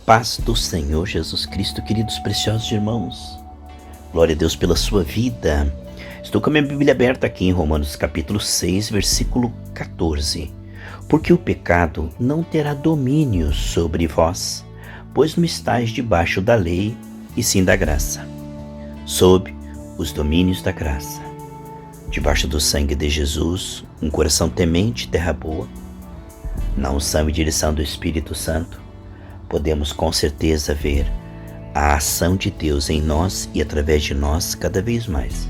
Paz do Senhor Jesus Cristo, queridos preciosos irmãos. Glória a Deus pela sua vida. Estou com a minha Bíblia aberta aqui em Romanos capítulo 6, versículo 14. Porque o pecado não terá domínio sobre vós, pois não estáis debaixo da lei, e sim da graça. Sob os domínios da graça. Debaixo do sangue de Jesus, um coração temente, terra boa, na unção e direção do Espírito Santo, podemos com certeza ver a ação de Deus em nós e através de nós cada vez mais.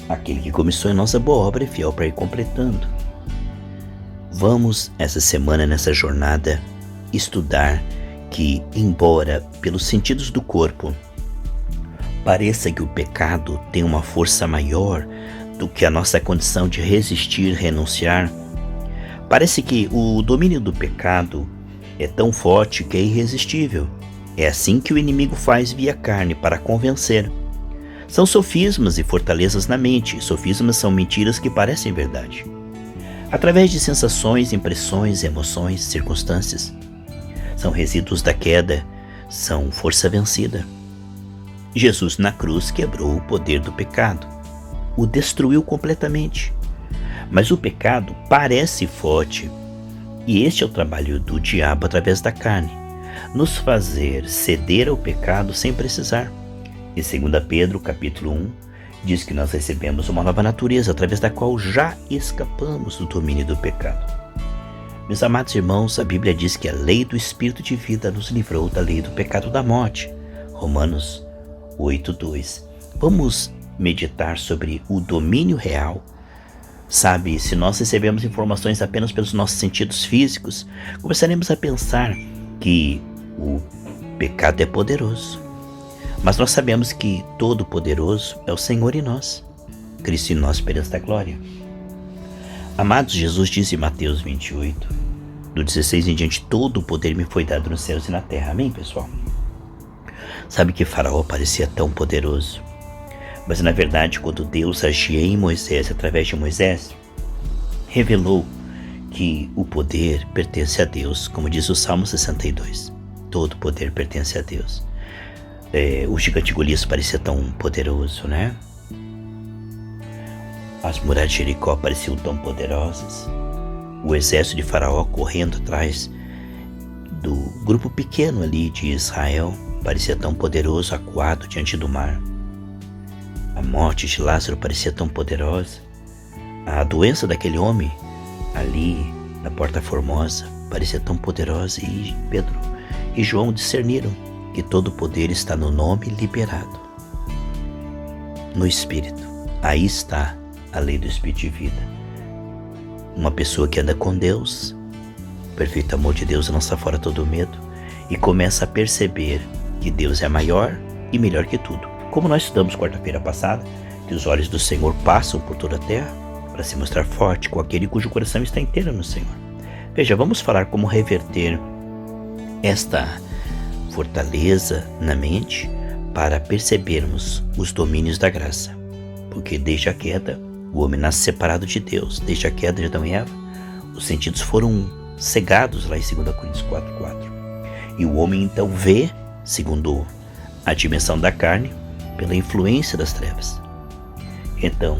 Aquele que começou em nossa boa obra é fiel para ir completando. Vamos essa semana, nessa jornada, estudar que, embora pelos sentidos do corpo pareça que o pecado tem uma força maior do que a nossa condição de resistir, renunciar, parece que o domínio do pecado é tão forte que é irresistível. É assim que o inimigo faz via carne para convencer. São sofismas e fortalezas na mente. Sofismas são mentiras que parecem verdade. Através de sensações, impressões, emoções, circunstâncias. São resíduos da queda, são força vencida. Jesus na cruz quebrou o poder do pecado. O destruiu completamente. Mas o pecado parece forte. E este é o trabalho do diabo através da carne, nos fazer ceder ao pecado sem precisar. Em 2 Pedro, capítulo 1, diz que nós recebemos uma nova natureza, através da qual já escapamos do domínio do pecado. Meus amados irmãos, a Bíblia diz que a lei do Espírito de vida nos livrou da lei do pecado da morte. Romanos 8:2. Vamos meditar sobre o domínio real. Sabe, se nós recebemos informações apenas pelos nossos sentidos físicos, começaremos a pensar que o pecado é poderoso. Mas nós sabemos que Todo-Poderoso é o Senhor em nós, Cristo em nós, esperança da glória. Amados, Jesus diz em Mateus 28, do 16 em diante, todo o poder me foi dado nos céus e na terra. Amém, pessoal? Sabe que Faraó parecia tão poderoso? Mas na verdade, quando Deus agia em Moisés, através de Moisés, revelou que o poder pertence a Deus, como diz o Salmo 62. Todo poder pertence a Deus. O gigante Golias parecia tão poderoso, né? As muralhas de Jericó pareciam tão poderosas. O exército de Faraó correndo atrás do grupo pequeno ali de Israel parecia tão poderoso, acuado diante do mar. A morte de Lázaro parecia tão poderosa. A doença daquele homem ali na Porta Formosa parecia tão poderosa. E Pedro e João discerniram que todo o poder está no nome liberado, no Espírito. Aí está a lei do Espírito de vida. Uma pessoa que anda com Deus, o perfeito amor de Deus lança fora todo medo e começa a perceber que Deus é maior e melhor que tudo. Como nós estudamos quarta-feira passada, que os olhos do Senhor passam por toda a terra para se mostrar forte com aquele cujo coração está inteiro no Senhor. Veja, vamos falar como reverter esta fortaleza na mente para percebermos os domínios da graça. Porque desde a queda, o homem nasce separado de Deus. Desde a queda de Adão e Eva, os sentidos foram cegados lá em 2 Coríntios 4:4. E o homem então vê, segundo a dimensão da carne, pela influência das trevas. Então,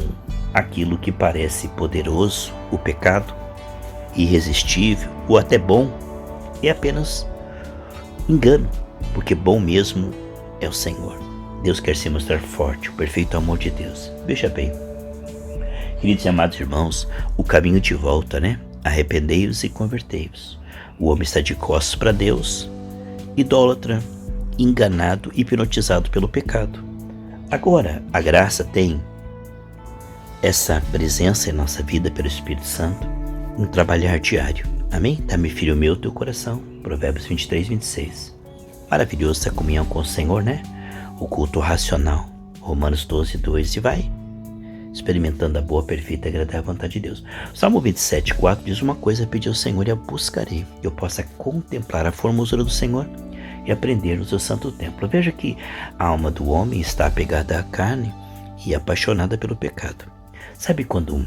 aquilo que parece poderoso, o pecado, irresistível ou até bom, é apenas engano, porque bom mesmo é o Senhor. Deus quer se mostrar forte, o perfeito amor de Deus. Veja bem, queridos e amados irmãos, o caminho de volta, né? Arrependei-vos e convertei-vos. O homem está de costas para Deus, idólatra, enganado, hipnotizado pelo pecado. Agora, a graça tem essa presença em nossa vida pelo Espírito Santo, um trabalhar diário. Amém? Dá-me, filho meu, teu coração. Provérbios 23:26. Maravilhoso essa comunhão com o Senhor, né? O culto racional. Romanos 12:2. E vai experimentando a boa, perfeita e agradável vontade de Deus. Salmo 27:4 diz: uma coisa pedi ao Senhor e a buscarei, que eu possa contemplar a formosura do Senhor e aprender no seu santo templo. Veja que a alma do homem está apegada à carne e apaixonada pelo pecado. Sabe quando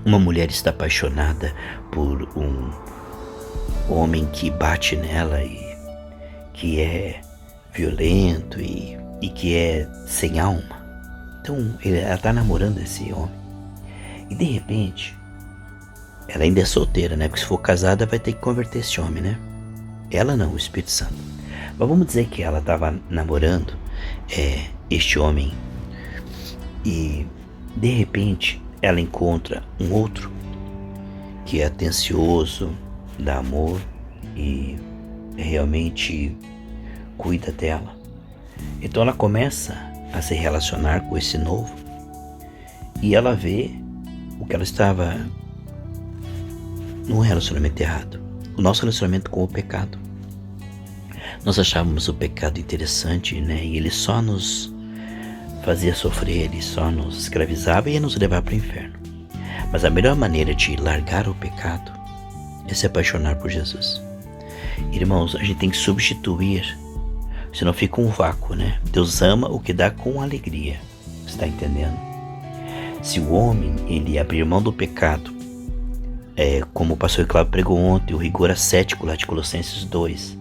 uma mulher está apaixonada por um homem que bate nela e que é violento e que é sem alma. Então ela está namorando esse homem. E de repente, ela ainda é solteira, né? Porque se for casada vai ter que converter esse homem, né? Ela não, o Espírito Santo. Mas vamos dizer que ela estava namorando este homem e de repente ela encontra um outro que é atencioso, dá amor e realmente cuida dela. Então ela começa a se relacionar com esse novo e ela vê o que ela estava num relacionamento errado. O nosso relacionamento com o pecado. Nós achávamos o pecado interessante, né? E ele só nos fazia sofrer, ele só nos escravizava e ia nos levar para o inferno. Mas a melhor maneira de largar o pecado é se apaixonar por Jesus. Irmãos, a gente tem que substituir, senão fica um vácuo, né? Deus ama o que dá com alegria. Você está entendendo? Se o homem, ele abrir mão do pecado, como o pastor Cláudio pregou ontem, o rigor ascético lá de Colossenses 2,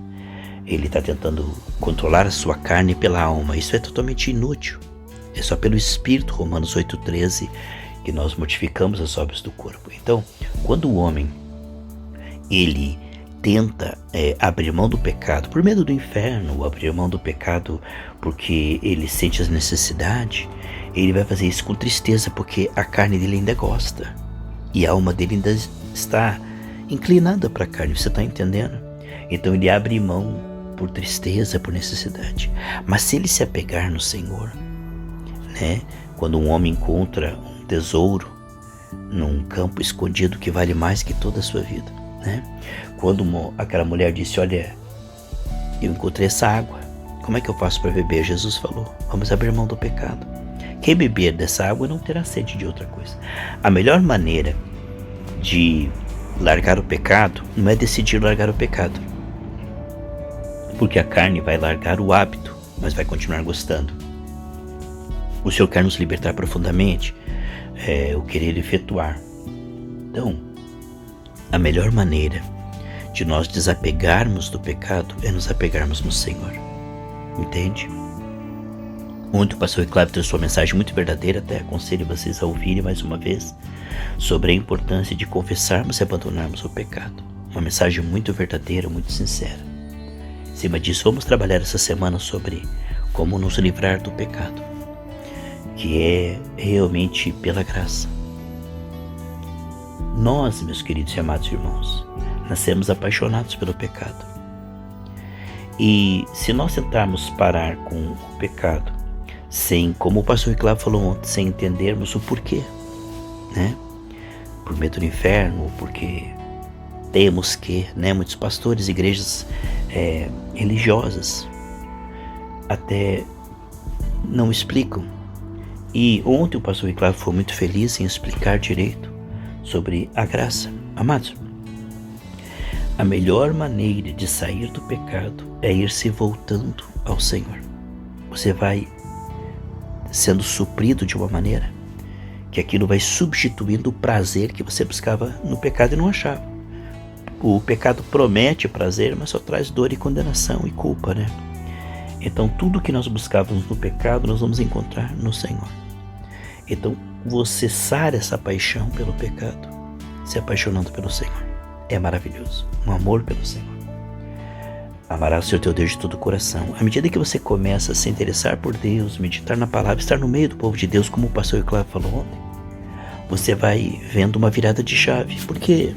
ele está tentando controlar a sua carne pela alma. Isso é totalmente inútil. É só pelo Espírito, Romanos 8,13, que nós mortificamos as obras do corpo. Então, quando o homem, ele tenta abrir mão do pecado por medo do inferno, ou abrir mão do pecado porque ele sente as necessidades, ele vai fazer isso com tristeza, porque a carne dele ainda gosta. E a alma dele ainda está inclinada para a carne, você está entendendo? Então ele abre mão por tristeza, por necessidade. Mas se ele se apegar no Senhor, né? Quando um homem encontra um tesouro num campo escondido que vale mais que toda a sua vida, né? Quando aquela mulher disse, olha, eu encontrei essa água, como é que eu faço para beber? Jesus falou, vamos abrir mão do pecado. Quem beber dessa água não terá sede de outra coisa. A melhor maneira de largar o pecado não é decidir largar o pecado, porque a carne vai largar o hábito, mas vai continuar gostando. O Senhor quer nos libertar profundamente, o querer efetuar. Então, a melhor maneira de nós desapegarmos do pecado é nos apegarmos no Senhor. Entende? Ontem o pastor Cláudio trouxe uma mensagem muito verdadeira, até aconselho vocês a ouvirem mais uma vez, sobre a importância de confessarmos e abandonarmos o pecado. Uma mensagem muito verdadeira, muito sincera. Em cima disso, vamos trabalhar essa semana sobre como nos livrar do pecado, que é realmente pela graça. Nós, meus queridos e amados irmãos, nascemos apaixonados pelo pecado. E se nós tentarmos parar com o pecado, sem, como o pastor Cláudio falou ontem, sem entendermos o porquê, né? Por medo do inferno, ou porque temos que, né? Muitos pastores, igrejas religiosas até não explicam. E ontem o pastor Cláudio foi muito feliz em explicar direito sobre a graça. Amados, a melhor maneira de sair do pecado é ir se voltando ao Senhor. Você vai sendo suprido de uma maneira que aquilo vai substituindo o prazer que você buscava no pecado e não achava. O pecado promete prazer, mas só traz dor e condenação e culpa, né? Então tudo que nós buscávamos no pecado nós vamos encontrar no Senhor. Então você cessar essa paixão pelo pecado, se apaixonando pelo Senhor, é maravilhoso. Um amor pelo Senhor. Amarás o Senhor teu Deus de todo o coração. À medida que você começa a se interessar por Deus, meditar na palavra, estar no meio do povo de Deus, como o pastor Cláudio falou ontem, você vai vendo uma virada de chave, porque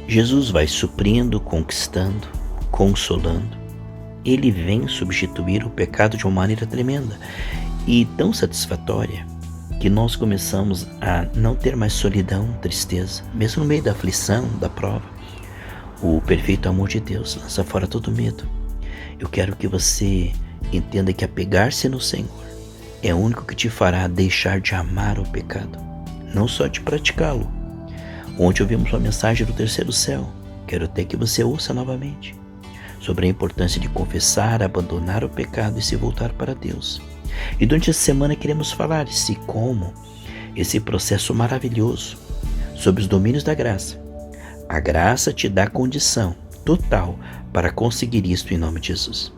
Jesus vai suprindo, conquistando, consolando. Ele vem substituir o pecado de uma maneira tremenda e tão satisfatória que nós começamos a não ter mais solidão, tristeza, mesmo no meio da aflição, da prova. O perfeito amor de Deus lança fora todo medo. Eu quero que você entenda que apegar-se no Senhor é o único que te fará deixar de amar o pecado, não só de praticá-lo. Ontem ouvimos uma mensagem do terceiro céu, quero até que você ouça novamente, sobre a importância de confessar, abandonar o pecado e se voltar para Deus. E durante essa semana queremos falar de como esse processo maravilhoso sobre os domínios da graça. A graça te dá condição total para conseguir isto em nome de Jesus.